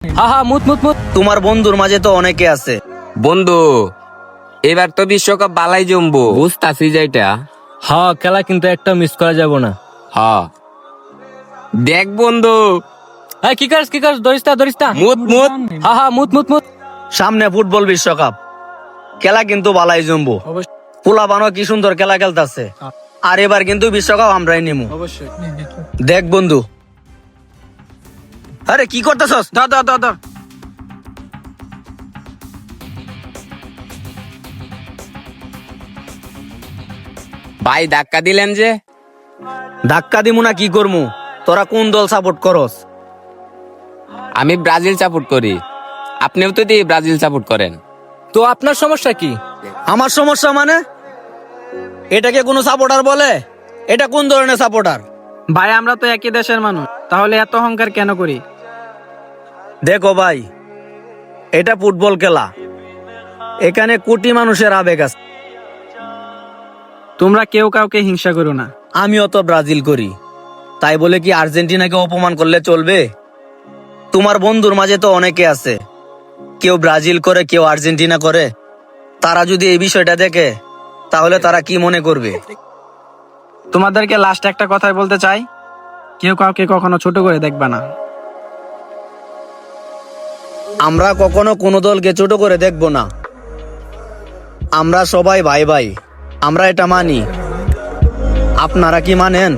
হ্যাঁ হ্যাঁ, মুত মুত মুত। তোমার বন্ধুর মাঝে তো অনেকে আছে। বন্ধু, এবার তো বিশ্বকাপ বালাই জমবো, বুঝতাছি যেটা। হ্যাঁ, খেলা কিন্তু একটা মিস করা যাব না। হ্যাঁ, দেখ বন্ধু, হ্যাঁ, কি কাজ ধরিস্তা। মুত মুত। হ্যাঁ হ্যাঁ, মুত মুত মুত। সামনে ফুটবল বিশ্বকাপ, খেলা কিন্তু বালাই জমবো। পোলাপানও কি সুন্দর খেলা খেলতেছে। আর এবার কিন্তু বিশ্বকাপ আমরাই নিমু। দেখ বন্ধু, আরে কি করতেছস? ধর। ভাই ধাক্কা দিলেন যে? ধাক্কা দিমু না কি করমু? তোরা কোন দল সাপোর্ট করস? আমি ব্রাজিল সাপোর্ট করি। আপনিও তো দিয়ে ব্রাজিল সাপোর্ট করেন। তো আপনার সমস্যা কি? আমার সমস্যা মানে? এটাকে কোনো সাপোর্টার বলে? এটা কোন ধরনের সাপোর্টার? ভাই আমরা তো একই দেশের মানুষ, তাহলে এত অহংকার কেন করি? দেখো ভাই, এটা ফুটবল খেলা, এখানে কোটি মানুষের আবেগ আছে। তোমরা কেউ কাউকে হিংসা করো না। আমিও তো ব্রাজিল করি, তাই বলে কি আর্জেন্টিনাকে অপমান করলে চলবে? তোমার বন্ধুর মাঝে তো অনেকে আছে, কেউ ব্রাজিল করে, কেউ আর্জেন্টিনা করে। তারা যদি এই বিষয়টা দেখে, তাহলে তারা কি মনে করবে? তোমাদেরকে লাস্ট একটা কথাই বলতে চাই, কেউ কাউকে কখনো ছোট করে দেখবা না। আমরা কখনো কোনো দলকে ছোট করে দেখব না। আমরা সবাই ভাই ভাই, আমরা এটা মানি। আপনারা কি মানেন?